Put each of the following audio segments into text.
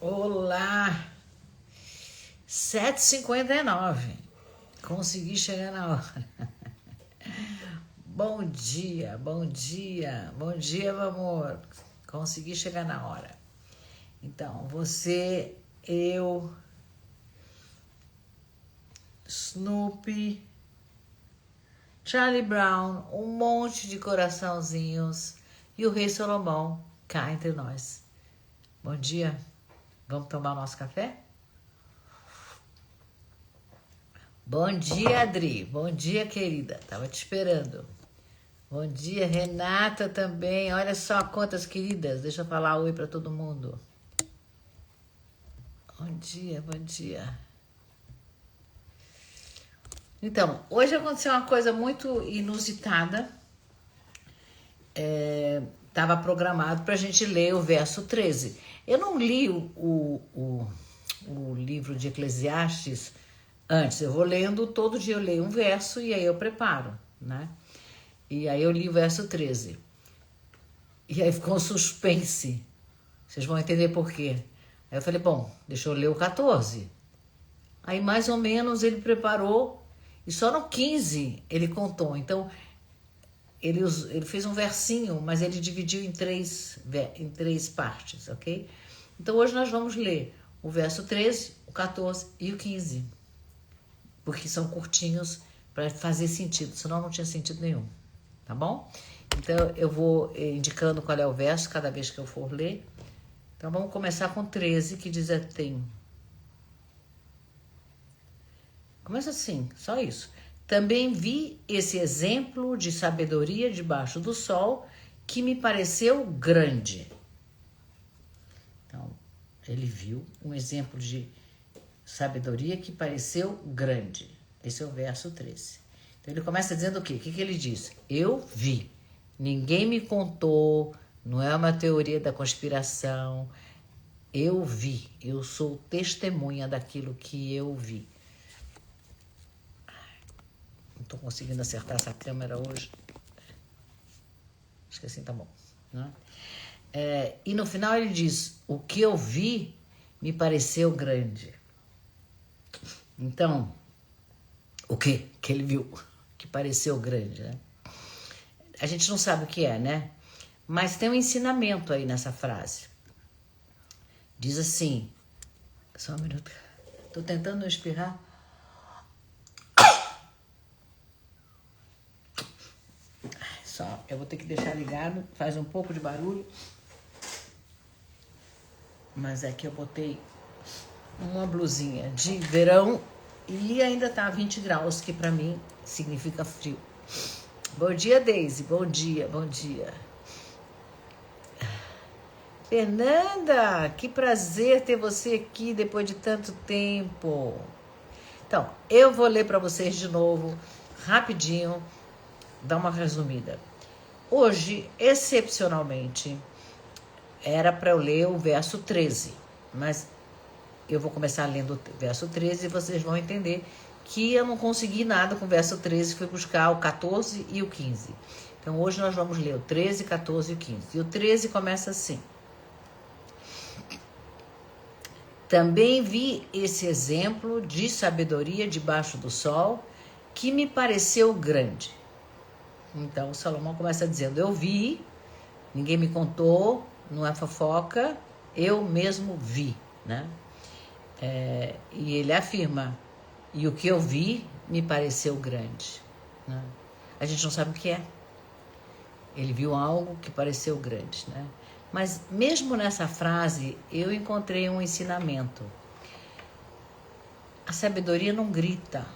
Olá, 7h59. Consegui chegar na hora. Bom dia, bom dia, bom dia, meu amor. Consegui chegar na hora. Então, você, eu, Snoopy, Charlie Brown, um monte de coraçãozinhos e o Rei Salomão cá entre nós. Bom dia. Vamos tomar o nosso café? Bom dia, Adri. Bom dia, querida. Tava te esperando. Bom dia, Renata também. Olha só quantas queridas. Deixa eu falar oi para todo mundo. Bom dia, bom dia. Então, hoje aconteceu uma coisa muito inusitada. Estava programado para a gente ler o verso 13. Eu não li o livro de Eclesiastes antes. Eu vou lendo, todo dia eu leio um verso e aí eu preparo, né? E aí eu li o verso 13. E aí ficou um suspense. Vocês vão entender por quê. Aí eu falei, bom, deixa eu ler o 14. Aí mais ou menos ele preparou e só no 15 ele contou. Então ele fez um versinho, mas ele dividiu em três partes, ok? Então hoje nós vamos ler o verso 13, o 14 e o 15. Porque são curtinhos para fazer sentido, senão não tinha sentido nenhum, tá bom? Então eu vou indicando qual é o verso cada vez que eu for ler. Então vamos começar com 13, que diz assim. Começa assim, só isso. Também vi esse exemplo de sabedoria debaixo do sol que me pareceu grande. Então, ele viu um exemplo de sabedoria que pareceu grande. Esse é o verso 13. Então, ele começa dizendo o quê? O que ele diz? Eu vi. Ninguém me contou, não é uma teoria da conspiração. Eu vi. Eu sou testemunha daquilo que eu vi. Não estou conseguindo acertar essa câmera hoje. Acho que assim tá bom, né? E no final ele diz, o que eu vi me pareceu grande. Então, o que ele viu que pareceu grande, né? A gente não sabe o que é, né? Mas tem um ensinamento aí nessa frase. Diz assim, só um minuto, tô tentando não espirrar. Só, eu vou ter que deixar ligado, faz um pouco de barulho. Mas é que eu botei uma blusinha de verão e ainda tá 20 graus, que pra mim significa frio. Bom dia, Deise. Bom dia, bom dia. Fernanda, que prazer ter você aqui depois de tanto tempo. Então, eu vou ler pra vocês de novo, rapidinho, dar uma resumida. Hoje, excepcionalmente, era para eu ler o verso 13, mas eu vou começar lendo o verso 13 e vocês vão entender que eu não consegui nada com o verso 13, fui buscar o 14 e o 15. Então hoje nós vamos ler o 13, 14 e o 15. E o 13 começa assim. Também vi esse exemplo de sabedoria debaixo do sol que me pareceu grande. Então Salomão começa dizendo, eu vi, ninguém me contou, não é fofoca, eu mesmo vi, né? E ele afirma, e o que eu vi me pareceu grande, né? A gente não sabe o que é. Ele viu algo que pareceu grande, né? Mas mesmo nessa frase, eu encontrei um ensinamento. A sabedoria não grita.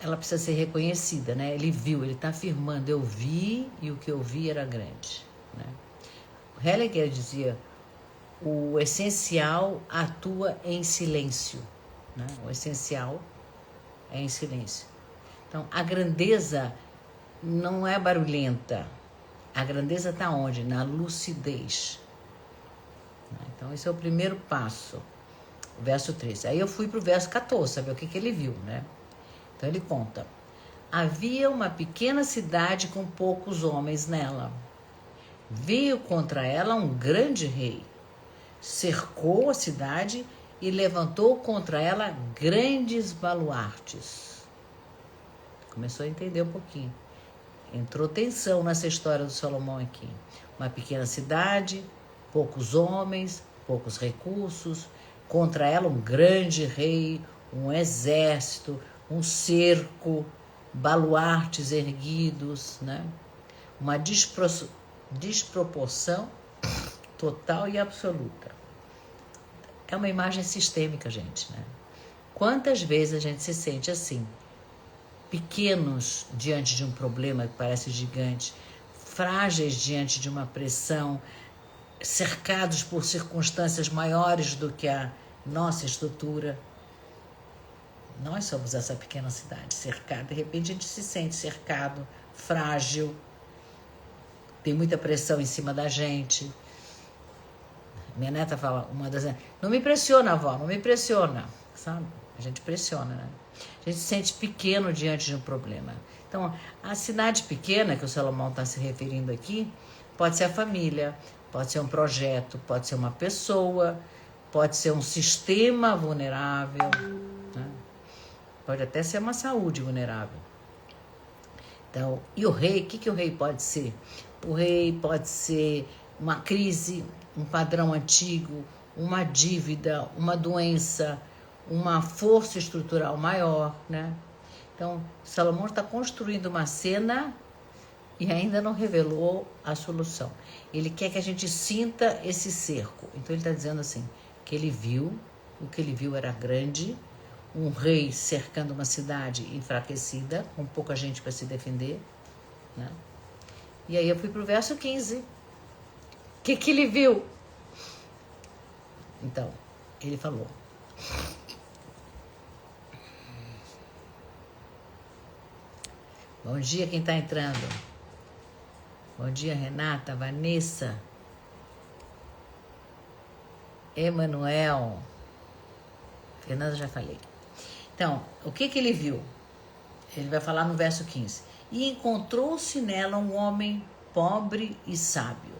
Ela precisa ser reconhecida, né? Ele viu, ele está afirmando, eu vi e o que eu vi era grande, né? O Hellinger dizia, o essencial atua em silêncio, né? O essencial é em silêncio. Então, a grandeza não é barulhenta. A grandeza está onde? Na lucidez. Então, esse é o primeiro passo, o verso 13. Aí eu fui para o verso 14, saber o que ele viu, né? Então ele conta, havia uma pequena cidade com poucos homens nela. Veio contra ela um grande rei, cercou a cidade e levantou contra ela grandes baluartes. Começou a entender um pouquinho. Entrou tensão nessa história do Salomão aqui. Uma pequena cidade, poucos homens, poucos recursos, contra ela um grande rei, um exército, um cerco, baluartes erguidos, né? Uma desproporção total e absoluta. É uma imagem sistêmica, gente, né? Quantas vezes a gente se sente assim, pequenos diante de um problema que parece gigante, frágeis diante de uma pressão, cercados por circunstâncias maiores do que a nossa estrutura. Nós somos essa pequena cidade cercada. De repente a gente se sente cercado, frágil, tem muita pressão em cima da gente. Minha neta fala, uma das... Não me pressiona, avó, não me pressiona. Sabe? A gente pressiona, né? A gente se sente pequeno diante de um problema. Então, a cidade pequena que o Salomão está se referindo aqui, pode ser a família, pode ser um projeto, pode ser uma pessoa, pode ser um sistema vulnerável, né? Pode até ser uma saúde vulnerável. Então, e o rei, o que o rei pode ser? O rei pode ser uma crise, um padrão antigo, uma dívida, uma doença, uma força estrutural maior, né? Então, Salomão está construindo uma cena e ainda não revelou a solução. Ele quer que a gente sinta esse cerco. Então, ele está dizendo assim, que ele viu, o que ele viu era grande, um rei cercando uma cidade enfraquecida, com pouca gente para se defender, né? E aí eu fui para o verso 15. O que ele viu? Então, ele falou... Bom dia quem está entrando. Bom dia, Renata, Vanessa, Emanuel. Fernanda, já falei. Então, o que ele viu? Ele vai falar no verso 15. E encontrou-se nela um homem pobre e sábio,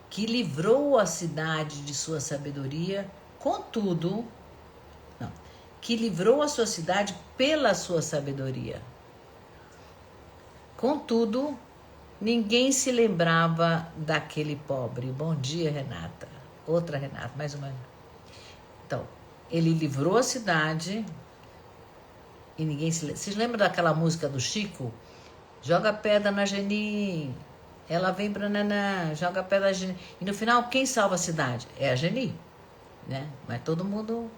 que livrou a cidade de sua sabedoria, contudo, que livrou a sua cidade pela sua sabedoria. Contudo, ninguém se lembrava daquele pobre. Bom dia, Renata. Outra Renata, mais uma. Então, ele livrou a cidade e ninguém se lembra. Vocês lembram daquela música do Chico? Joga pedra na Geni, ela vem pra Nanã, joga pedra na Geni. E no final, quem salva a cidade? É a Geni, né? Mas todo mundo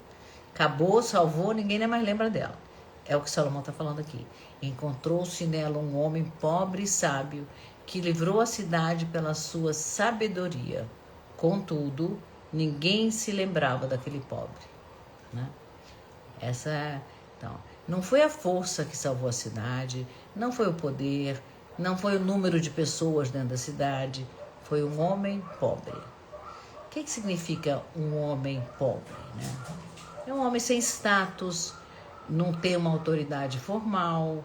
acabou, salvou, ninguém nem mais lembra dela. É o que Salomão está falando aqui. Encontrou-se nela um homem pobre e sábio, que livrou a cidade pela sua sabedoria. Contudo, ninguém se lembrava daquele pobre, né? Então, não foi a força que salvou a cidade, não foi o poder, não foi o número de pessoas dentro da cidade, foi um homem pobre. O que significa um homem pobre, né? É um homem sem status, não tem uma autoridade formal,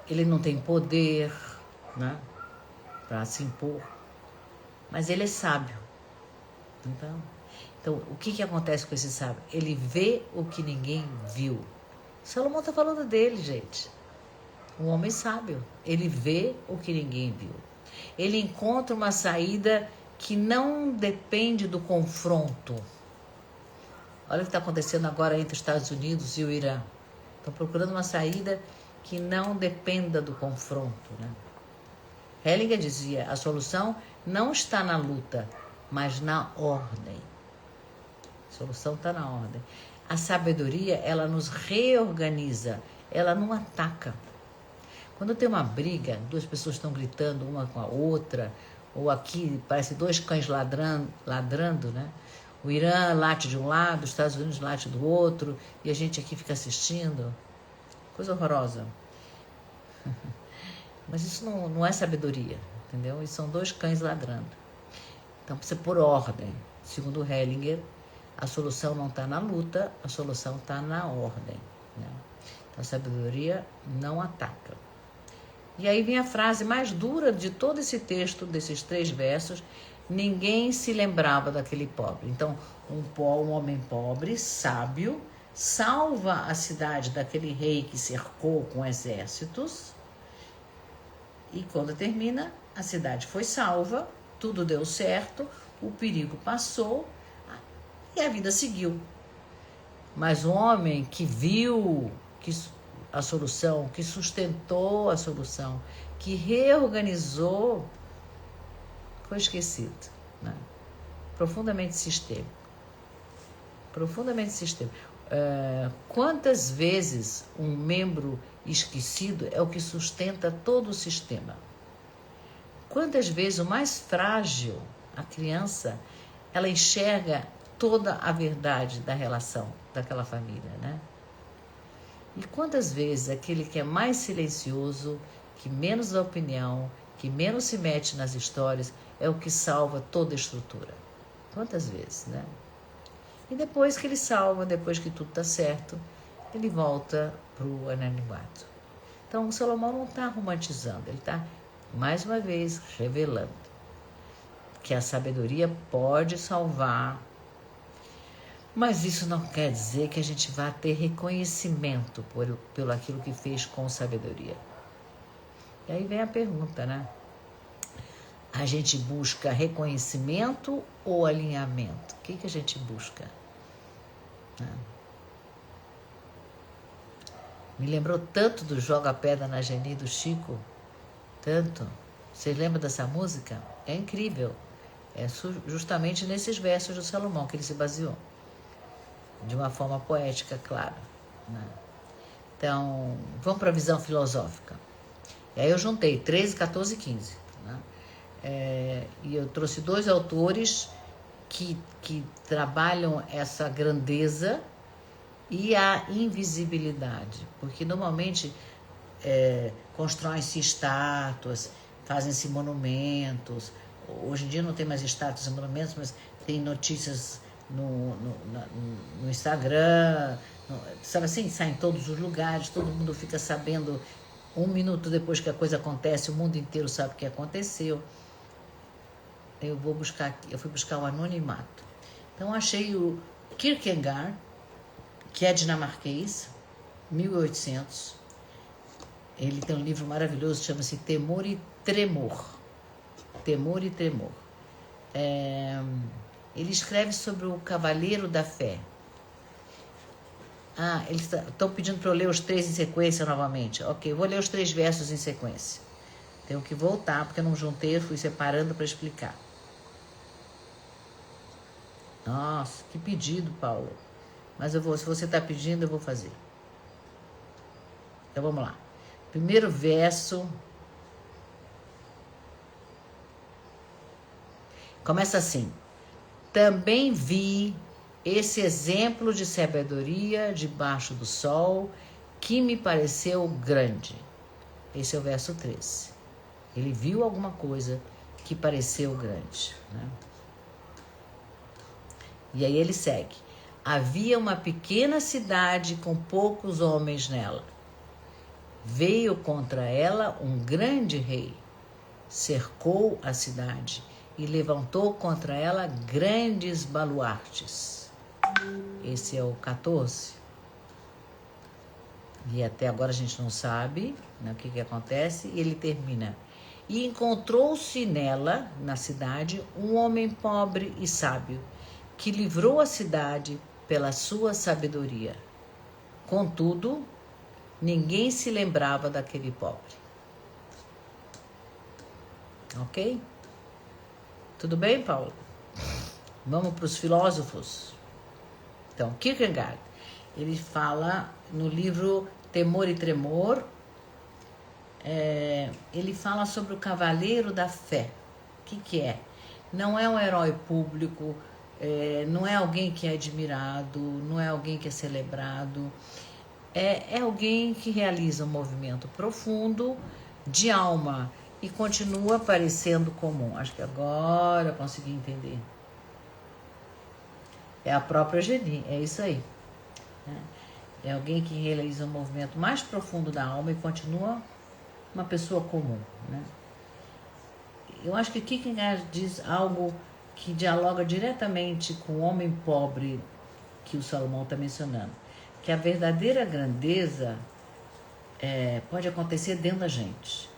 ele não tem poder, né, para se impor, mas ele é sábio. Então, o que acontece com esse sábio? Ele vê o que ninguém viu. Salomão está falando dele, gente. Um homem sábio. Ele vê o que ninguém viu. Ele encontra uma saída que não depende do confronto. Olha o que está acontecendo agora entre os Estados Unidos e o Irã. Estão procurando uma saída que não dependa do confronto, né? Hellinger dizia, a solução não está na luta, mas na ordem. A solução está na ordem. A sabedoria, ela nos reorganiza, ela não ataca. Quando tem uma briga, duas pessoas estão gritando uma com a outra, ou aqui parece dois cães ladrando, né? O Irã late de um lado, os Estados Unidos late do outro, e a gente aqui fica assistindo. Coisa horrorosa. Mas isso não é sabedoria, entendeu? E são dois cães ladrando. Então, precisa pôr ordem. Segundo Hellinger, a solução não está na luta, a solução está na ordem, né? Então, a sabedoria não ataca. E aí vem a frase mais dura de todo esse texto, desses 3 versos: ninguém se lembrava daquele pobre. Então, um homem pobre, sábio, salva a cidade daquele rei que cercou com exércitos. E quando termina, a cidade foi salva, tudo deu certo, o perigo passou e a vida seguiu. Mas o homem que viu a solução, que sustentou a solução, que reorganizou, foi esquecido, né? Profundamente sistêmico. Profundamente sistêmico. Quantas vezes um membro esquecido é o que sustenta todo o sistema? Quantas vezes o mais frágil, a criança, ela enxerga toda a verdade da relação daquela família, né? E quantas vezes aquele que é mais silencioso, que menos dá opinião, que menos se mete nas histórias, é o que salva toda a estrutura? Quantas vezes, né? E depois que ele salva, depois que tudo está certo, ele volta para o anonimato. Então, o Salomão não está romantizando, ele está, mais uma vez, revelando que a sabedoria pode salvar, mas isso não quer dizer que a gente vá ter reconhecimento pelo aquilo que fez com sabedoria. E aí vem a pergunta, né? A gente busca reconhecimento ou alinhamento? O que a gente busca? Me lembrou tanto do Joga Pedra na Geni do Chico, tanto. Vocês lembram dessa música? É incrível. É justamente nesses versos do Salomão que ele se baseou. De uma forma poética, claro, né? Então, vamos para a visão filosófica. E aí eu juntei 13, 14 e 15. Né? E eu trouxe 2 autores que trabalham essa grandeza e a invisibilidade. Porque normalmente constroem-se estátuas, fazem-se monumentos. Hoje em dia não tem mais estátuas e monumentos, mas tem notícias no Instagram, sabe assim, sai em todos os lugares, todo mundo fica sabendo 1 minuto depois que a coisa acontece, o mundo inteiro sabe o que aconteceu. Eu fui buscar o anonimato. Então achei o Kierkegaard, que é dinamarquês, 1800. Ele tem um livro maravilhoso, chama-se Temor e Tremor. Temor e Tremor. Ele escreve sobre o Cavaleiro da Fé. Eles estão pedindo para eu ler os 3 em sequência novamente. Ok, vou ler os 3 versos em sequência. Tenho que voltar, porque eu não juntei, eu fui separando para explicar. Nossa, que pedido, Paulo. Mas se você está pedindo, eu vou fazer. Então vamos lá. Primeiro verso. Começa assim. Também vi esse exemplo de sabedoria debaixo do sol que me pareceu grande. Esse é o verso 13. Ele viu alguma coisa que pareceu grande, né? E aí ele segue. Havia uma pequena cidade com poucos homens nela. Veio contra ela um grande rei, cercou a cidade e levantou contra ela grandes baluartes. Esse é o 14. E até agora a gente não sabe, né, o que acontece. E ele termina. E encontrou-se nela, na cidade, um homem pobre e sábio, que livrou a cidade pela sua sabedoria. Contudo, ninguém se lembrava daquele pobre. Ok? Tudo bem, Paulo? Vamos para os filósofos. Então, Kierkegaard, ele fala no livro Temor e Tremor, ele fala sobre o Cavaleiro da Fé. O que é? Não é um herói público, não é alguém que é admirado, não é alguém que é celebrado, é alguém que realiza um movimento profundo de alma e continua parecendo comum. Acho que agora eu consegui entender. É a própria Geni, é isso aí. É alguém que realiza um movimento mais profundo da alma e continua uma pessoa comum, né? Eu acho que Kierkegaard diz algo que dialoga diretamente com o homem pobre que o Salomão está mencionando, que a verdadeira grandeza pode acontecer dentro da gente.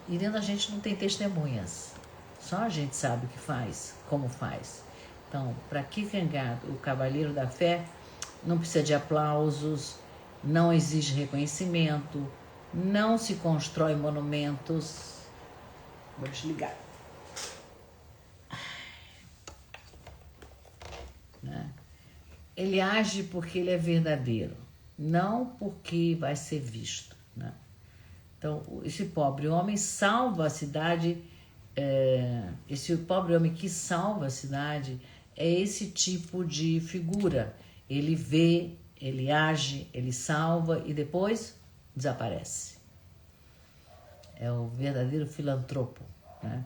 E dentro da gente não tem testemunhas. Só a gente sabe o que faz, como faz. Então, para Kierkegaard, o cavaleiro da fé não precisa de aplausos, não exige reconhecimento, não se constrói monumentos. Vou desligar. Né? Ele age porque ele é verdadeiro, não porque vai ser visto. Né? Então, esse pobre homem salva a cidade, esse pobre homem que salva a cidade é esse tipo de figura. Ele vê, ele age, ele salva e depois desaparece. É o verdadeiro filantropo. Né?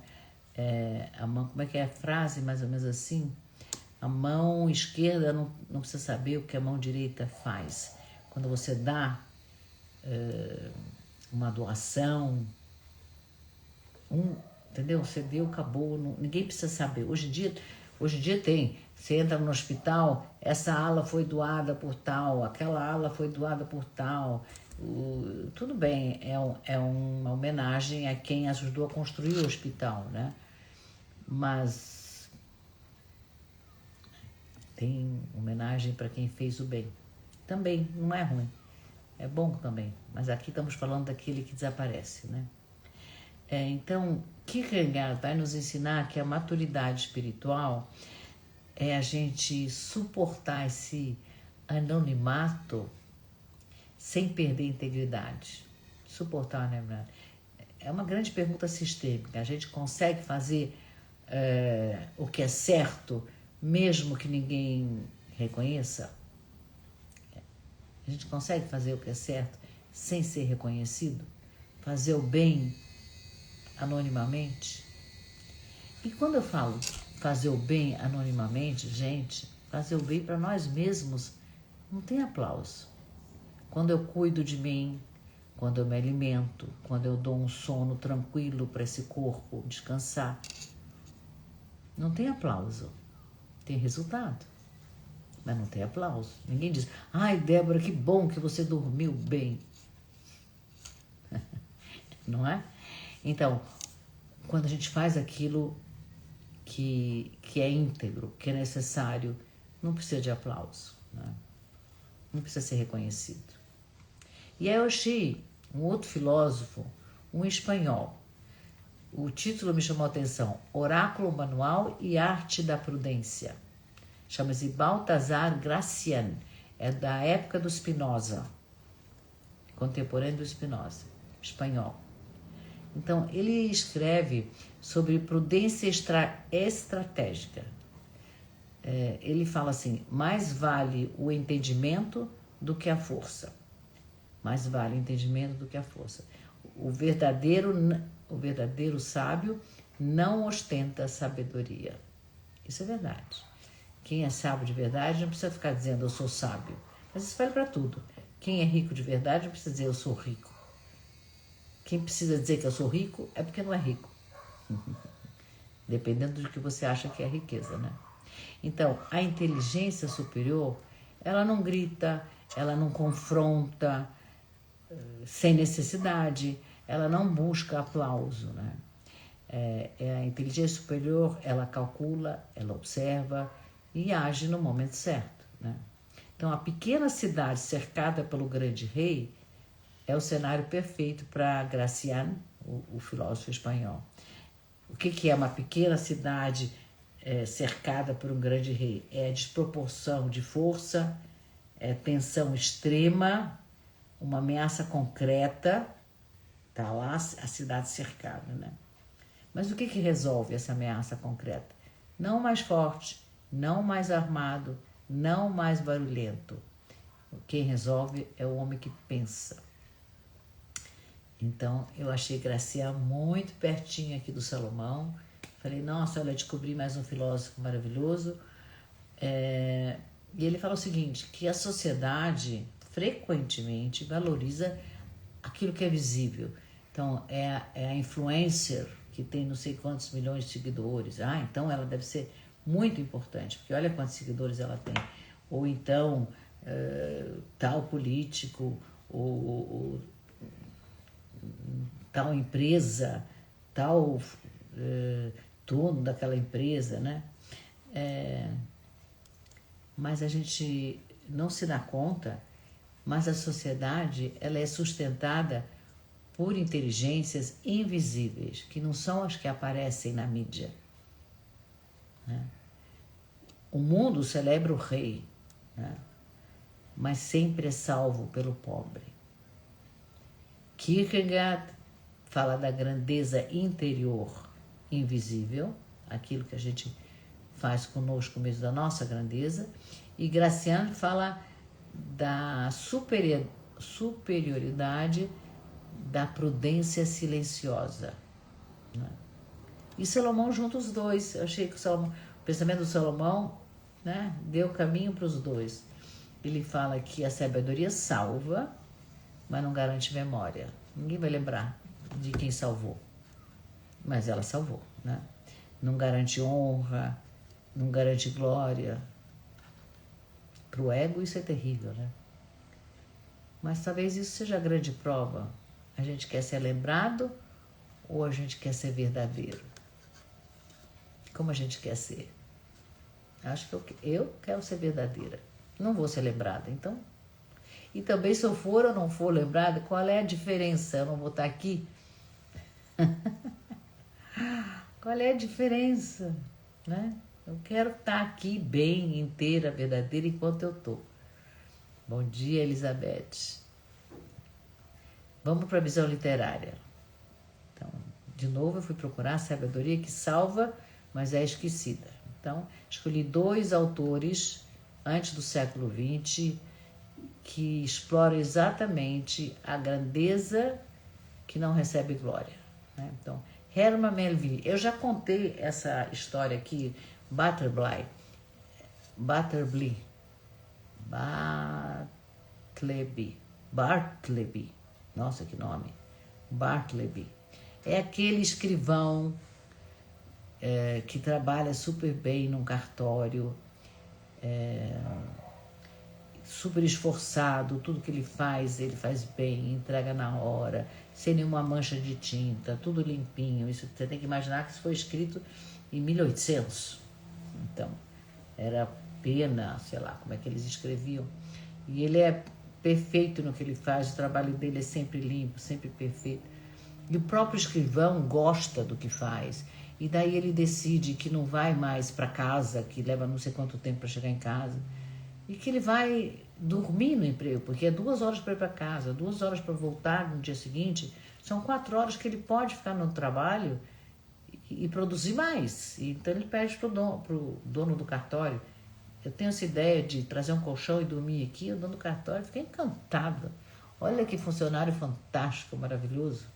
Como é que é a frase, mais ou menos assim? A mão esquerda não precisa saber o que a mão direita faz. Quando você dá uma doação, entendeu? Você deu, acabou, ninguém precisa saber. Hoje em dia tem, você entra no hospital, essa ala foi doada por tal, aquela ala foi doada por tal. Tudo bem, é uma homenagem a quem ajudou a construir o hospital, né? Mas tem homenagem para quem fez o bem. Também não é ruim, é bom também. Mas aqui estamos falando daquele que desaparece, né? Então, Kierkegaard vai nos ensinar que a maturidade espiritual é a gente suportar esse anonimato sem perder a integridade. Suportar o anonimato. É uma grande pergunta sistêmica. A gente consegue fazer o que é certo, mesmo que ninguém reconheça? A gente consegue fazer o que é certo sem ser reconhecido? Fazer o bem anonimamente? E quando eu falo fazer o bem anonimamente, gente, fazer o bem para nós mesmos não tem aplauso. Quando eu cuido de mim, quando eu me alimento, quando eu dou um sono tranquilo para esse corpo descansar, não tem aplauso, tem resultado, mas não tem aplauso. Ninguém diz, ai Débora, que bom que você dormiu bem. Não é? Então, quando a gente faz aquilo que é íntegro, que é necessário, não precisa de aplauso, né? Não precisa ser reconhecido. E aí eu achei um outro filósofo, um espanhol. O título me chamou a atenção, Oráculo Manual e Arte da Prudência. Chama-se Baltasar Gracián, é da época do Spinoza, contemporâneo do Spinoza, espanhol. Então, ele escreve sobre prudência estratégica. Ele fala assim, mais vale o entendimento do que a força. Mais vale o entendimento do que a força. O verdadeiro sábio não ostenta sabedoria. Isso é verdade. Quem é sábio de verdade não precisa ficar dizendo eu sou sábio. Mas isso vale para tudo. Quem é rico de verdade não precisa dizer eu sou rico. Quem precisa dizer que eu sou rico é porque não é rico. Dependendo do que você acha que é riqueza, né? Então, a inteligência superior, ela não grita, ela não confronta sem necessidade, ela não busca aplauso, né? A inteligência superior, ela calcula, ela observa e age no momento certo, né? Então, a pequena cidade cercada pelo grande rei é o cenário perfeito para Gracián, o filósofo espanhol. O que é uma pequena cidade cercada por um grande rei? É desproporção de força, é tensão extrema, uma ameaça concreta, tá lá a cidade cercada, né? Mas o que resolve essa ameaça concreta? Não mais forte, não mais armado, não mais barulhento. Quem resolve é o homem que pensa. Então, eu achei Gracián muito pertinho aqui do Salomão. Falei, nossa, olha, descobri mais um filósofo maravilhoso. E ele fala o seguinte, que a sociedade frequentemente valoriza aquilo que é visível. Então, é a influencer que tem não sei quantos milhões de seguidores. Ah, então ela deve ser muito importante, porque olha quantos seguidores ela tem. Ou então, tal político, ou tal empresa, tal dono daquela empresa, né? Mas a gente não se dá conta, mas a sociedade ela é sustentada por inteligências invisíveis, que não são as que aparecem na mídia, né? O mundo celebra o rei, né? Mas sempre é salvo pelo pobre. Kierkegaard fala da grandeza interior invisível, aquilo que a gente faz conosco mesmo, da nossa grandeza, e Graciano fala da superioridade da prudência silenciosa, né? E Salomão junta os dois. Eu achei que o pensamento do Salomão, né, deu caminho para os dois. Ele fala que a sabedoria salva, mas não garante memória. Ninguém vai lembrar de quem salvou, mas ela salvou, né? Não garante honra, não garante glória. Para o ego isso é terrível, né? Mas talvez isso seja a grande prova. A gente quer ser lembrado ou a gente quer ser verdadeiro? Como a gente quer ser? Acho que eu quero ser verdadeira. Não vou ser lembrada, então. E também se eu for ou não for lembrada, qual é a diferença? Eu não vou estar aqui? Qual é a diferença, né? Eu quero estar aqui bem, inteira, verdadeira, enquanto eu estou. Bom dia, Elizabeth. Vamos para a visão literária. Então, de novo, eu fui procurar a sabedoria que salva, mas é esquecida. Então, escolhi 2 autores antes do século XX que exploram exatamente a grandeza que não recebe glória, né? Então, Herman Melville. Eu já contei essa história aqui, Bartleby. Nossa, que nome. Bartleby. É aquele escrivão que trabalha super bem num cartório, super esforçado, tudo que ele faz bem, entrega na hora, sem nenhuma mancha de tinta, tudo limpinho. Isso você tem que imaginar que isso foi escrito em 1800. Então, era pena, sei lá, como é que eles escreviam. E ele é perfeito no que ele faz, o trabalho dele é sempre limpo, sempre perfeito. E o próprio escrivão gosta do que faz. E daí ele decide que não vai mais para casa, que leva não sei quanto tempo para chegar em casa, e que ele vai dormir no emprego, porque é 2 horas para ir para casa, 2 horas para voltar no dia seguinte, são 4 horas que ele pode ficar no trabalho e produzir mais. Então ele pede para o dono do cartório: eu tenho essa ideia de trazer um colchão e dormir aqui. O dono do cartório fica encantado. Olha que funcionário fantástico, maravilhoso.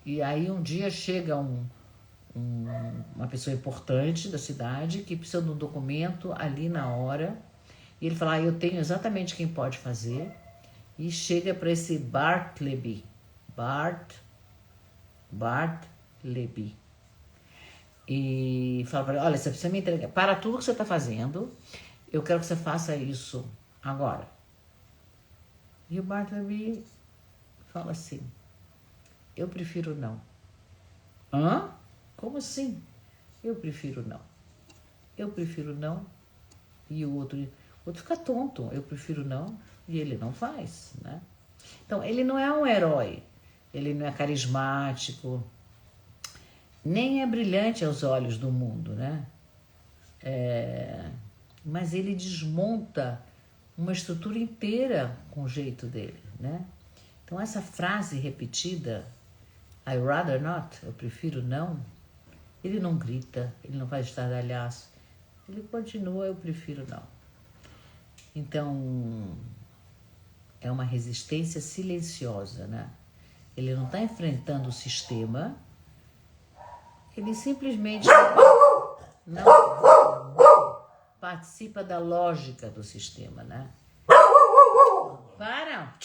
E aí um dia chega uma pessoa importante da cidade que precisa de um documento ali na hora, e ele fala: eu tenho exatamente quem pode fazer, e chega para esse Bartleby, e fala para ele: olha, você precisa me entregar, para tudo que você está fazendo, eu quero que você faça isso agora. E o Bartleby fala assim: eu prefiro não. Hã? Como assim? Eu prefiro não. Eu prefiro não. E o outro fica tonto. Eu prefiro não. E ele não faz, né? Então, ele não é um herói. Ele não é carismático. Nem é brilhante aos olhos do mundo, né? Mas ele desmonta uma estrutura inteira com o jeito dele, né? Então, essa frase repetida, I rather not, eu prefiro não, ele não grita, ele não faz estardalhaço, ele continua: eu prefiro não. Então, é uma resistência silenciosa, né? Ele não está enfrentando o sistema, ele simplesmente não participa da lógica do sistema, né? Para!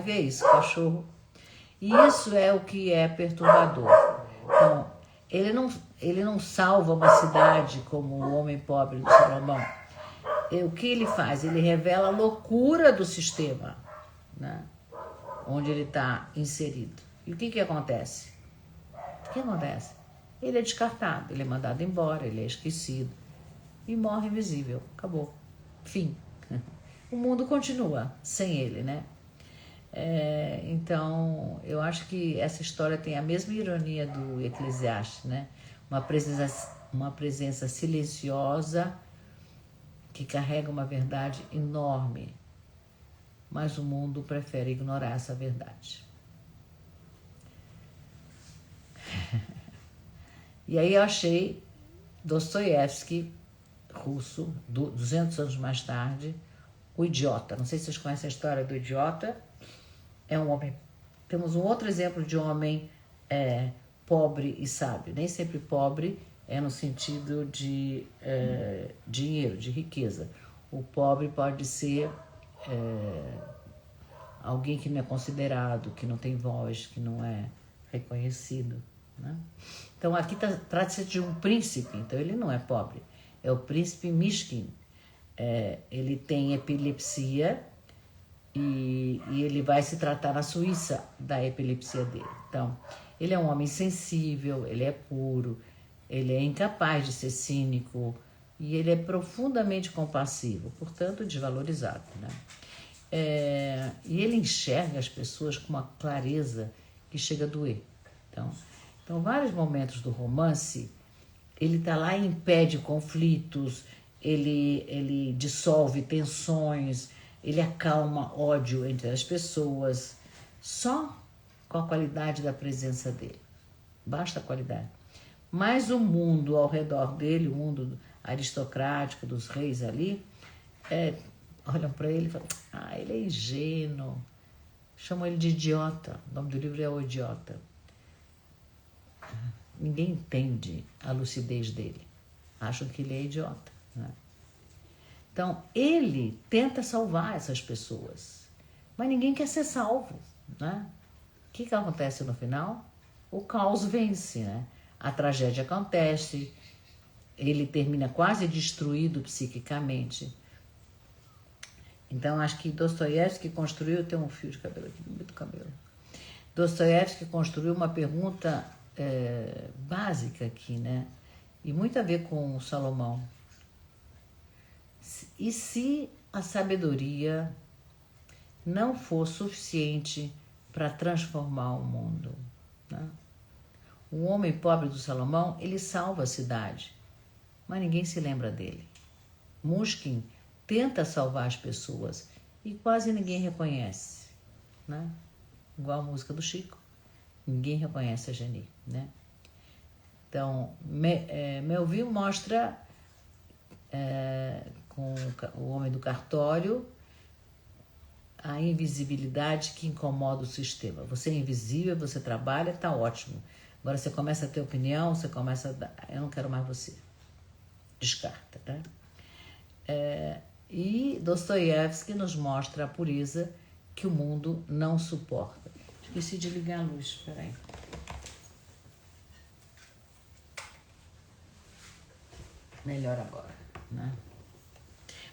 raiva, é isso, cachorro. E isso é o que é perturbador. Então, ele não salva uma cidade como o homem pobre do Salomão. O que ele faz? Ele revela a loucura do sistema, né? Onde ele está inserido. E o que acontece? O que acontece? Ele é descartado, ele é mandado embora, ele é esquecido e morre invisível. Acabou. Fim. O mundo continua sem ele, né? Então, eu acho que essa história tem a mesma ironia do Eclesiastes, né? Uma presença silenciosa que carrega uma verdade enorme, mas o mundo prefere ignorar essa verdade. E aí eu achei Dostoiévski, russo, 200 anos mais tarde, O Idiota. Não sei se vocês conhecem a história do Idiota. É um homem. Temos um outro exemplo de homem pobre e sábio. Nem sempre pobre é no sentido de dinheiro, de riqueza. O pobre pode ser alguém que não é considerado, que não tem voz, que não é reconhecido, né? Então aqui trata-se de um príncipe, então ele não é pobre, é o príncipe Mishkin. Ele tem epilepsia e ele vai se tratar na Suíça da epilepsia dele. Então, ele é um homem sensível, ele é puro, ele é incapaz de ser cínico e ele é profundamente compassivo, portanto desvalorizado, né? E ele enxerga as pessoas com uma clareza que chega a doer. Então vários momentos do romance, ele está lá e impede conflitos, ele dissolve tensões, ele acalma ódio entre as pessoas, só com a qualidade da presença dele. Basta a qualidade. Mas o mundo ao redor dele, o mundo aristocrático dos reis ali, olham para ele e falam, ele é ingênuo. Chamam ele de idiota. O nome do livro é O Idiota. Ninguém entende a lucidez dele. Acham que ele é idiota, né? Então, ele tenta salvar essas pessoas, mas ninguém quer ser salvo, né? O que acontece no final? O caos vence, né? A tragédia acontece, ele termina quase destruído psiquicamente. Então, acho que Dostoiévski construiu... Tem um fio de cabelo aqui, muito cabelo. Dostoiévski construiu uma pergunta básica aqui, né? E muito a ver com Salomão. E se a sabedoria não for suficiente para transformar o mundo, né? O homem pobre do Salomão, ele salva a cidade, mas ninguém se lembra dele. Mushkin tenta salvar as pessoas e quase ninguém reconhece, né? Igual a música do Chico, ninguém reconhece a Geni, né? Então, Melville mostra com o homem do cartório a invisibilidade que incomoda o sistema. Você é invisível, você trabalha, tá ótimo. Agora você começa a ter opinião, você começa a dar, eu não quero mais você. Descarta, né? E Dostoiévski nos mostra a pureza que o mundo não suporta. Esqueci de ligar a luz, peraí. Melhor agora, né?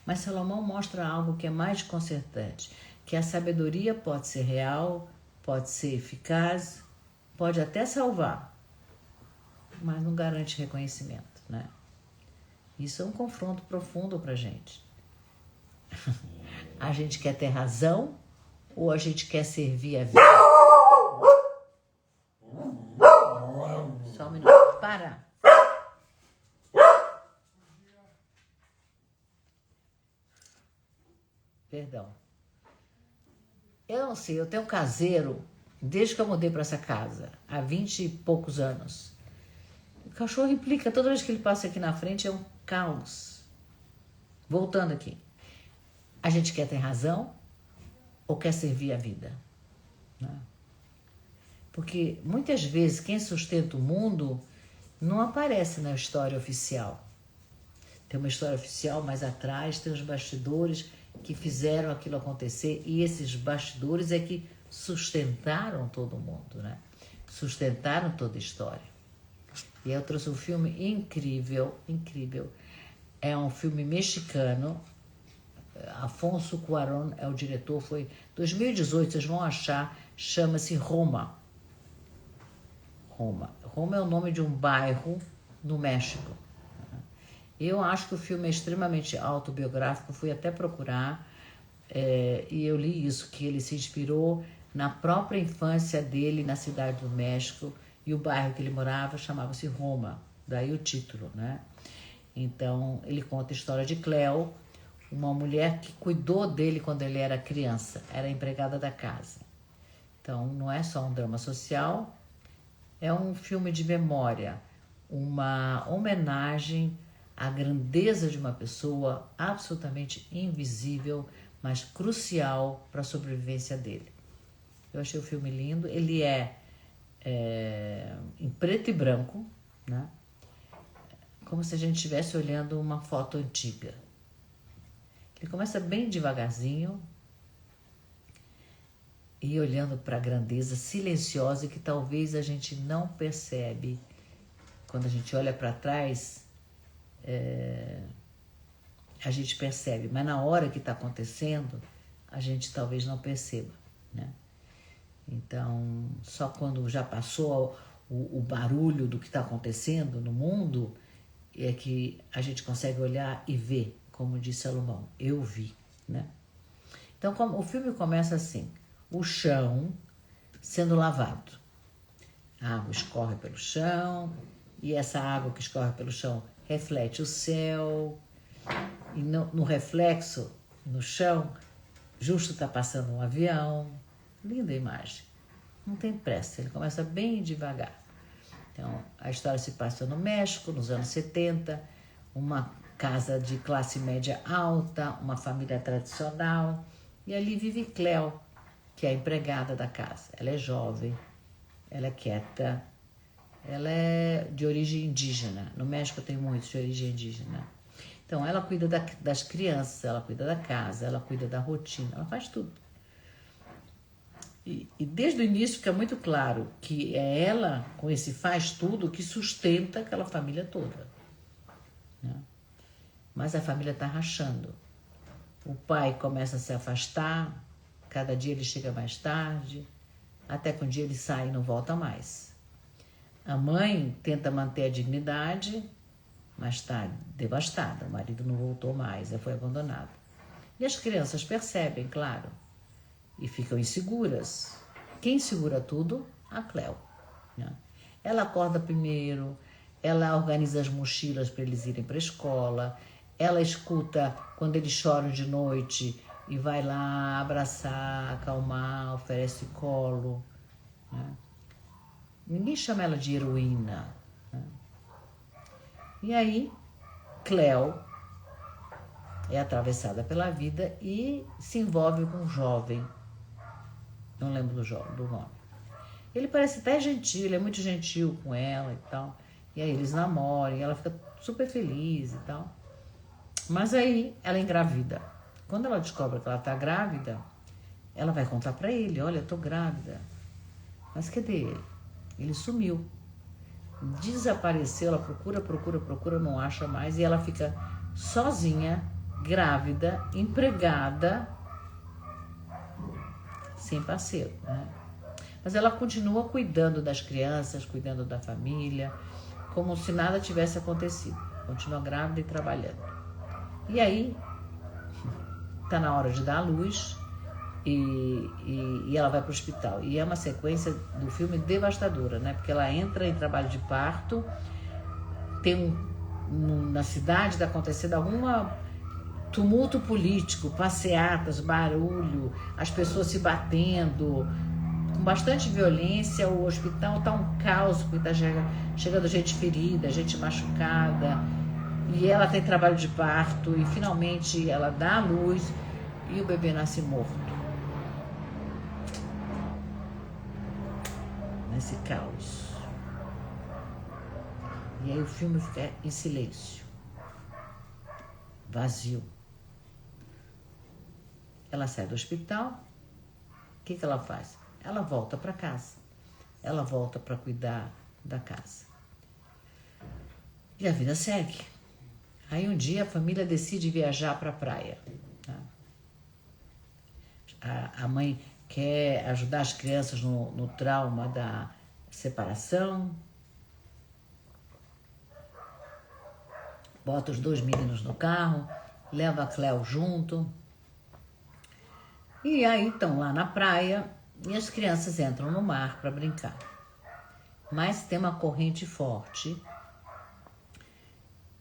Mas Salomão mostra algo que é mais desconcertante, que a sabedoria pode ser real, pode ser eficaz, pode até salvar, mas não garante reconhecimento, né? Isso é um confronto profundo pra gente. A gente quer ter razão ou a gente quer servir a vida? Só um minuto, para! Perdão. Eu não sei, eu tenho um caseiro desde que eu mudei para essa casa, há 20 e poucos anos. O cachorro implica, toda vez que ele passa aqui na frente é um caos. Voltando aqui. A gente quer ter razão ou quer servir a vida? Né? Porque muitas vezes quem sustenta o mundo não aparece na história oficial. Tem uma história oficial, mas atrás tem os bastidores que fizeram aquilo acontecer, e esses bastidores é que sustentaram todo mundo, né? Sustentaram toda a história. E eu trouxe um filme incrível, incrível. É um filme mexicano. Afonso Cuarón é o diretor, foi 2018, vocês vão achar, chama-se Roma. Roma é o nome de um bairro no México. Eu acho que o filme é extremamente autobiográfico, fui até procurar, e eu li isso, que ele se inspirou na própria infância dele na cidade do México, e o bairro que ele morava chamava-se Roma, daí o título, né? Então, ele conta a história de Cleo, uma mulher que cuidou dele quando ele era criança, era empregada da casa. Então, não é só um drama social, é um filme de memória, uma homenagem à grandeza de uma pessoa absolutamente invisível, mas crucial para a sobrevivência dele. Eu achei o filme lindo, ele é em preto e branco, né? Como se a gente estivesse olhando uma foto antiga. Ele começa bem devagarzinho e olhando para a grandeza silenciosa que talvez a gente não percebe. Quando a gente olha para trás, a gente percebe, mas na hora que está acontecendo, a gente talvez não perceba, né? Então, só quando já passou o barulho do que está acontecendo no mundo, é que a gente consegue olhar e ver, como disse Salomão, eu vi, né? Então, o filme começa assim, o chão sendo lavado. A água escorre pelo chão, e essa água que escorre pelo chão reflete o céu, e no reflexo, no chão, justo está passando um avião. Linda imagem. Não tem pressa, ele começa bem devagar. Então, a história se passa no México, nos anos 70, uma casa de classe média alta, uma família tradicional, e ali vive Cleo, que é a empregada da casa. Ela é jovem, ela é quieta, ela é de origem indígena. No México tem muitos de origem indígena. Então, ela cuida das crianças, ela cuida da casa, ela cuida da rotina, ela faz tudo. E desde o início fica muito claro que é ela, com esse faz tudo, que sustenta aquela família toda, né? Mas a família está rachando. O pai começa a se afastar, cada dia ele chega mais tarde, até que um dia ele sai e não volta mais. A mãe tenta manter a dignidade, mas está devastada. O marido não voltou mais, ela foi abandonado. E as crianças percebem, claro, e ficam inseguras. Quem segura tudo? A Cleo, né? Ela acorda primeiro, ela organiza as mochilas para eles irem para a escola, ela escuta quando eles choram de noite e vai lá abraçar, acalmar, oferece colo, né? Ninguém chama ela de heroína, né? E aí, Cleo é atravessada pela vida e se envolve com um jovem. Não lembro do nome. Ele parece até gentil, ele é muito gentil com ela e tal. E aí eles namoram e ela fica super feliz e tal. Mas aí ela engravida. Quando ela descobre que ela tá grávida, ela vai contar pra ele, olha, eu tô grávida. Mas cadê ele? Ele sumiu. Desapareceu, ela procura, não acha mais. E ela fica sozinha, grávida, empregada, sem parceiro, né? Mas ela continua cuidando das crianças, cuidando da família, como se nada tivesse acontecido. Continua grávida e trabalhando. E aí, tá na hora de dar à luz e ela vai para o hospital. E é uma sequência do filme devastadora, né? Porque ela entra em trabalho de parto, tem na cidade está acontecendo alguma tumulto político, passeatas, barulho, as pessoas se batendo, com bastante violência. O hospital está um caos, porque está chegando gente ferida, gente machucada, e ela tem trabalho de parto, e finalmente ela dá à luz e o bebê nasce morto. Nesse caos. E aí o filme fica em silêncio, vazio. Ela sai do hospital, que ela faz? Ela volta para casa. Ela volta para cuidar da casa. E a vida segue. Aí um dia a família decide viajar para a praia. Tá? A mãe quer ajudar as crianças no trauma da separação. Bota os 2 meninos no carro, leva a Cleo junto. E aí estão lá na praia e as crianças entram no mar para brincar. Mas tem uma corrente forte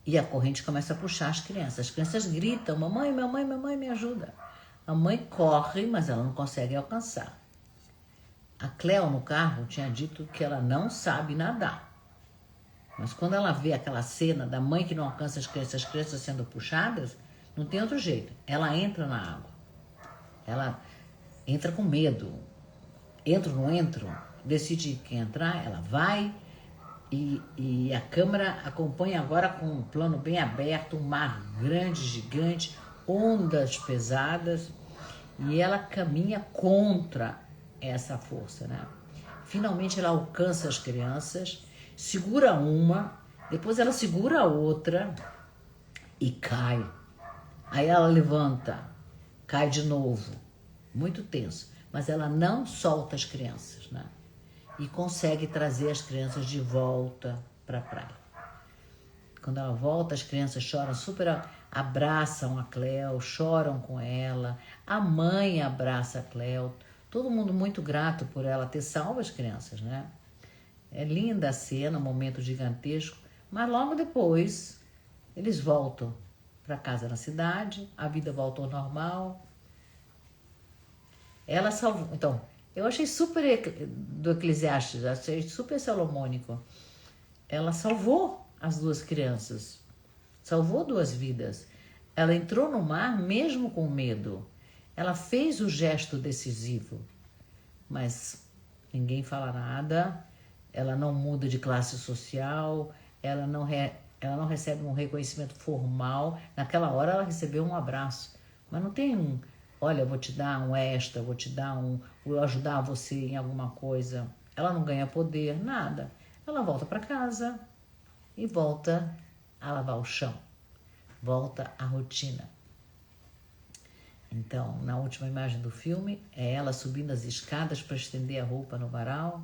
e a corrente começa a puxar as crianças. As crianças gritam, mamãe, mamãe, mamãe, me ajuda. A mãe corre, mas ela não consegue alcançar. A Cleo no carro tinha dito que ela não sabe nadar. Mas quando ela vê aquela cena da mãe que não alcança as crianças sendo puxadas, não tem outro jeito. Ela entra na água. Ela entra com medo. Entro, não entro? Decide que entrar, ela vai. E a câmera acompanha agora com um plano bem aberto, um mar grande, gigante, ondas pesadas. E ela caminha contra essa força, né? Finalmente ela alcança as crianças, segura uma, depois ela segura a outra e cai. Aí ela levanta, cai de novo, muito tenso. Mas ela não solta as crianças, né? E consegue trazer as crianças de volta para a praia. Quando ela volta, as crianças choram, super abraçam a Cleo, choram com ela. A mãe abraça a Cleo. Todo mundo muito grato por ela ter salvo as crianças, né? É linda a cena, um momento gigantesco. Mas logo depois, eles voltam para casa na cidade, a vida volta ao normal. Ela salvou. Então, eu achei super do Eclesiastes, achei super salomônico. Ela salvou as 2 crianças, salvou 2 vidas. Ela entrou no mar mesmo com medo. Ela fez o gesto decisivo, mas ninguém fala nada. Ela não muda de classe social, ela não recebe um reconhecimento formal. Naquela hora ela recebeu um abraço, mas não tem olha, vou te dar um extra, vou ajudar você em alguma coisa. Ela não ganha poder, nada. Ela volta para casa e volta a lavar o chão, volta à rotina. Então, na última imagem do filme, é ela subindo as escadas para estender a roupa no varal,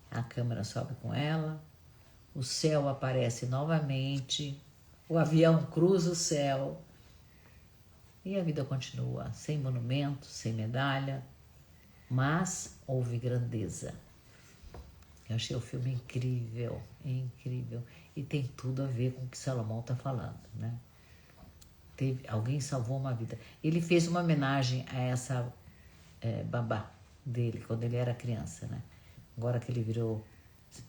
a câmera sobe com ela, o céu aparece novamente, o avião cruza o céu e a vida continua, sem monumento, sem medalha, mas houve grandeza. Eu achei o filme incrível, incrível. E tem tudo a ver com o que Salomão está falando, né? Alguém salvou uma vida. Ele fez uma homenagem a essa babá dele, quando ele era criança, né? Agora que ele virou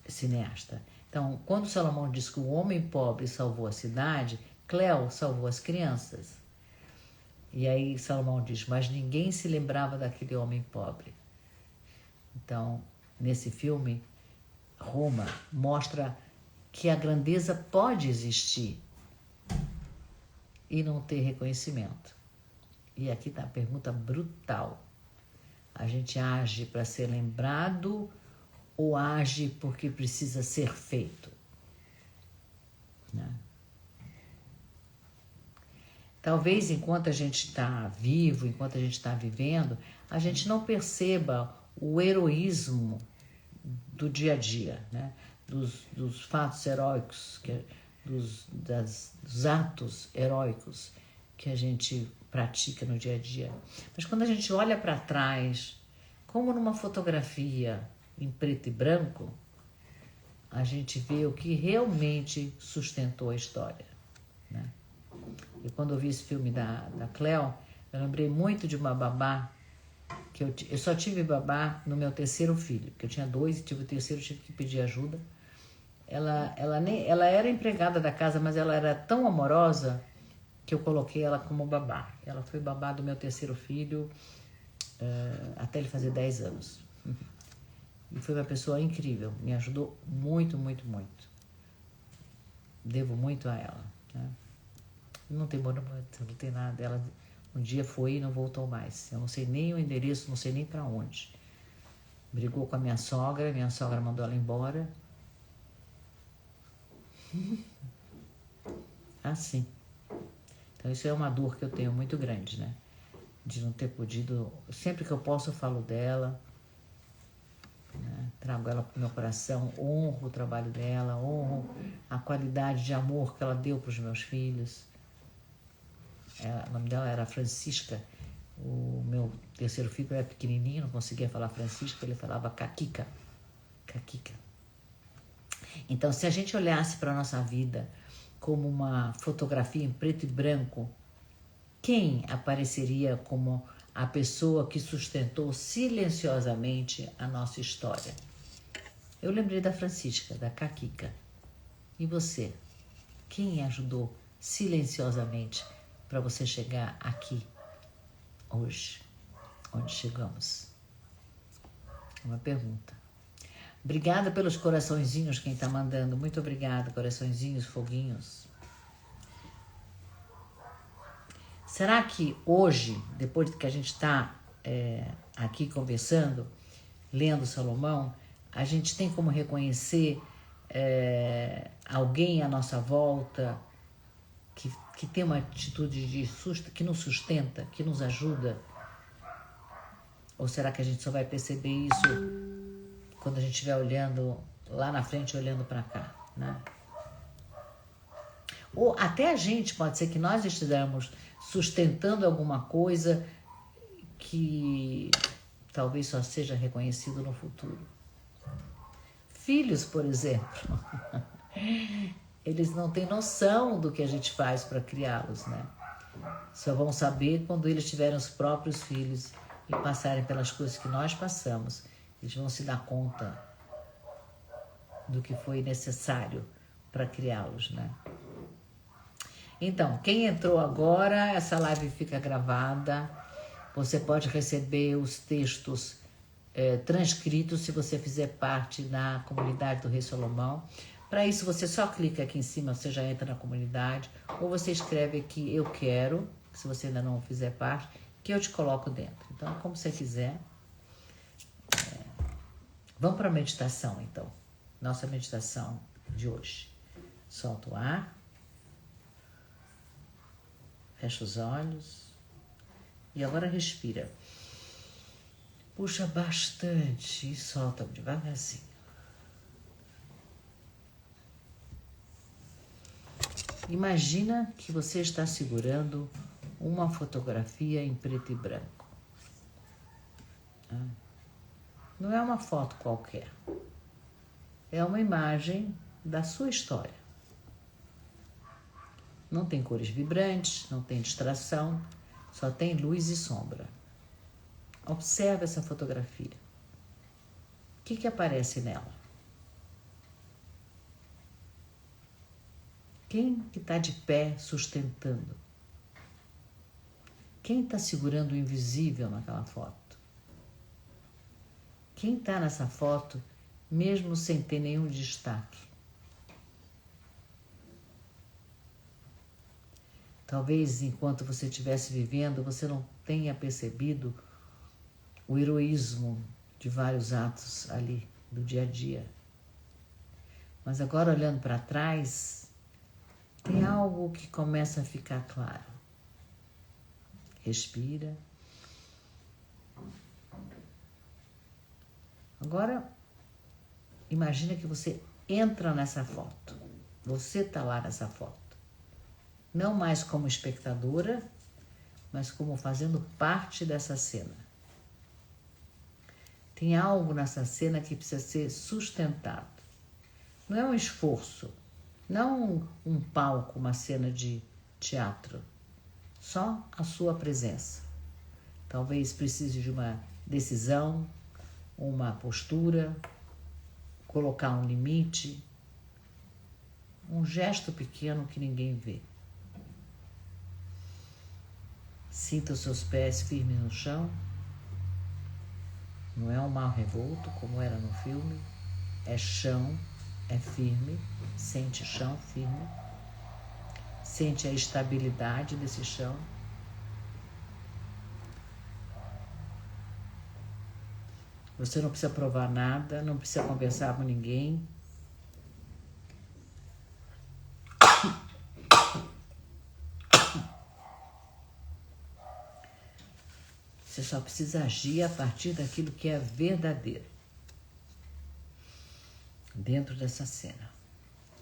cineasta. Então, quando Salomão diz que o homem pobre salvou a cidade, Cleo salvou as crianças. E aí Salomão diz, mas ninguém se lembrava daquele homem pobre. Então, nesse filme, Roma mostra que a grandeza pode existir e não ter reconhecimento. E aqui está a pergunta brutal. A gente age para ser lembrado ou age porque precisa ser feito? Né? Talvez enquanto a gente está vivo, enquanto a gente está vivendo, a gente não perceba o heroísmo do dia a dia, né? dos fatos heróicos, dos atos heróicos que a gente pratica no dia a dia. Mas quando a gente olha para trás, como numa fotografia em preto e branco, a gente vê o que realmente sustentou a história, né? E quando eu vi esse filme da Cleo, eu lembrei muito de uma babá, que eu só tive babá no meu 3º filho, que eu tinha 2 e tive o 3º, tive que pedir ajuda. Ela era empregada da casa, mas ela era tão amorosa que eu coloquei ela como babá. Ela foi babá do meu 3º filho até ele fazer 10 anos. E foi uma pessoa incrível, me ajudou muito, muito, muito. Devo muito a ela, né? Não tem monumento, não tem nada. Ela Um dia foi e não voltou mais. Eu não sei nem o endereço, não sei nem para onde. Brigou com a minha sogra mandou ela embora. Assim. Então isso é uma dor que eu tenho muito grande, né? De não ter podido... Sempre que eu posso eu falo dela, né? Trago ela pro meu coração, honro o trabalho dela, honro a qualidade de amor que ela deu para os meus filhos. O nome dela era Francisca. O meu terceiro filho era pequenininho, não conseguia falar Francisca, ele falava Caquica. Caquica. Então, se a gente olhasse para a nossa vida como uma fotografia em preto e branco, quem apareceria como a pessoa que sustentou silenciosamente a nossa história? Eu lembrei da Francisca, da Caquica. E você? Quem ajudou silenciosamente para você chegar aqui, hoje, onde chegamos? Uma pergunta. Obrigada pelos coraçõezinhos, quem está mandando. Muito obrigada, coraçõezinhos, foguinhos. Será que hoje, depois que a gente está aqui conversando, lendo Salomão, a gente tem como reconhecer alguém à nossa volta que tem uma atitude que nos sustenta, que nos ajuda? Ou será que a gente só vai perceber isso quando a gente estiver olhando lá na frente, olhando para cá, né? Ou até a gente, pode ser que nós estejamos sustentando alguma coisa que talvez só seja reconhecido no futuro. Filhos, por exemplo, eles não têm noção do que a gente faz para criá-los, né? Só vão saber quando eles tiverem os próprios filhos e passarem pelas coisas que nós passamos. Eles vão se dar conta do que foi necessário para criá-los, né? Então, quem entrou agora, essa live fica gravada. Você pode receber os textos transcritos se você fizer parte da comunidade do Rei Salomão. Para isso, você só clica aqui em cima, você já entra na comunidade, ou você escreve aqui, eu quero, se você ainda não fizer parte, que eu te coloco dentro. Então, como você quiser. Vamos para a meditação, então. Nossa meditação de hoje. Solta o ar. Fecha os olhos. E agora respira. Puxa bastante e solta devagarzinho. Imagina que você está segurando uma fotografia em preto e branco. Não é uma foto qualquer. É uma imagem da sua história. Não tem cores vibrantes, não tem distração, só tem luz e sombra. Observe essa fotografia. O que aparece nela? Quem que está de pé sustentando? Quem está segurando o invisível naquela foto? Quem está nessa foto mesmo sem ter nenhum destaque? Talvez enquanto você estivesse vivendo, você não tenha percebido o heroísmo de vários atos ali do dia a dia. Mas agora, olhando para trás, tem algo que começa a ficar claro. Respira. Agora, imagina que você entra nessa foto. Você está lá nessa foto. Não mais como espectadora, mas como fazendo parte dessa cena. Tem algo nessa cena que precisa ser sustentado. Não é um esforço, não um palco, uma cena de teatro. Só a sua presença. Talvez precise de uma decisão, uma postura, colocar um limite, um gesto pequeno que ninguém vê. Sinta os seus pés firmes no chão. Não é um mar revolto, como era no filme. É chão, é firme. Sente o chão firme. Sente a estabilidade desse chão. Você não precisa provar nada, não precisa conversar com ninguém. Você só precisa agir a partir daquilo que é verdadeiro. Dentro dessa cena.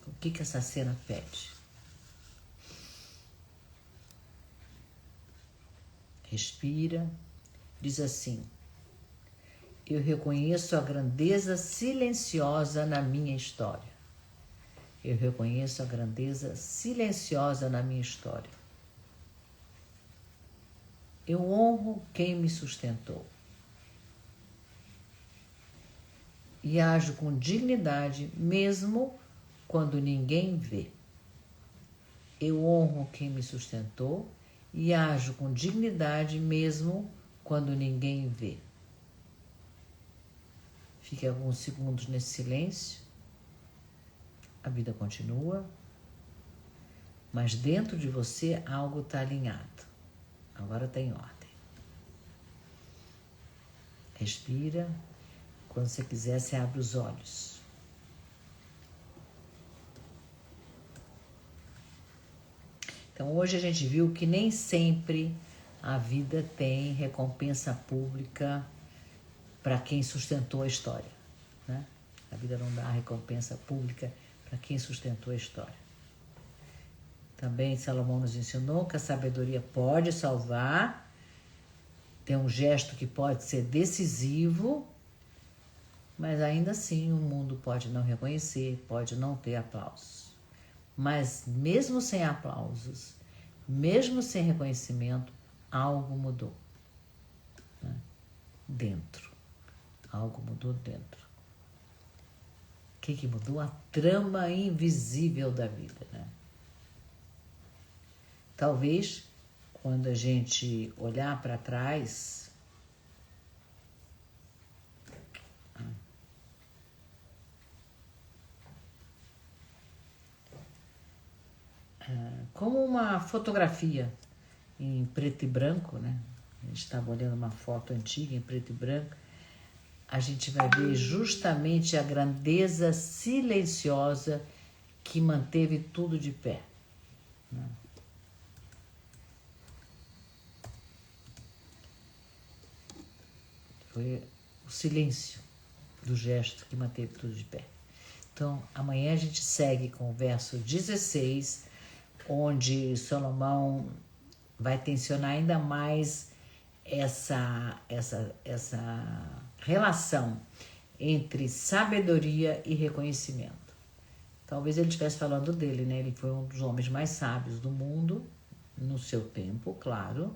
O que essa cena pede? Respira. Diz assim: eu reconheço a grandeza silenciosa na minha história. Eu reconheço a grandeza silenciosa na minha história. Eu honro quem me sustentou. E ajo com dignidade mesmo quando ninguém vê. Eu honro quem me sustentou e ajo com dignidade mesmo quando ninguém vê. Fique alguns segundos nesse silêncio. A vida continua, mas dentro de você algo está alinhado. Agora está em ordem. Respira. Quando você quiser, você abre os olhos. Então, hoje a gente viu que nem sempre a vida tem recompensa pública para quem sustentou a história, né? A vida não dá recompensa pública para quem sustentou a história. Também Salomão nos ensinou que a sabedoria pode salvar, tem um gesto que pode ser decisivo, mas ainda assim o mundo pode não reconhecer, pode não ter aplausos. Mas mesmo sem aplausos, mesmo sem reconhecimento, algo mudou, né? Dentro. Algo mudou dentro. O que mudou? A trama invisível da vida, né? Talvez, quando a gente olhar para trás, como uma fotografia em preto e branco, né? A gente estava olhando uma foto antiga em preto e branco, a gente vai ver justamente a grandeza silenciosa que manteve tudo de pé, né? Foi o silêncio do gesto que manteve tudo de pé. Então, amanhã a gente segue com o verso 16, onde Salomão vai tensionar ainda mais essa relação entre sabedoria e reconhecimento. Talvez ele estivesse falando dele, né? Ele foi um dos homens mais sábios do mundo, no seu tempo, claro,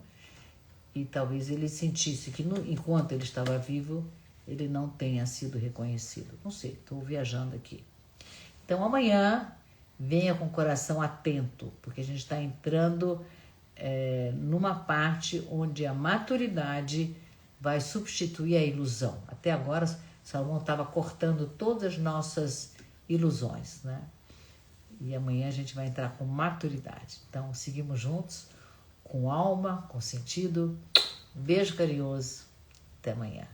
e talvez ele sentisse que enquanto ele estava vivo, ele não tenha sido reconhecido. Não sei, estou viajando aqui. Então amanhã venha com o coração atento, porque a gente está entrando numa parte onde a maturidade vai substituir a ilusão. Até agora, Salomão estava cortando todas as nossas ilusões, né? E amanhã a gente vai entrar com maturidade. Então, seguimos juntos, com alma, com sentido. Beijo carinhoso. Até amanhã.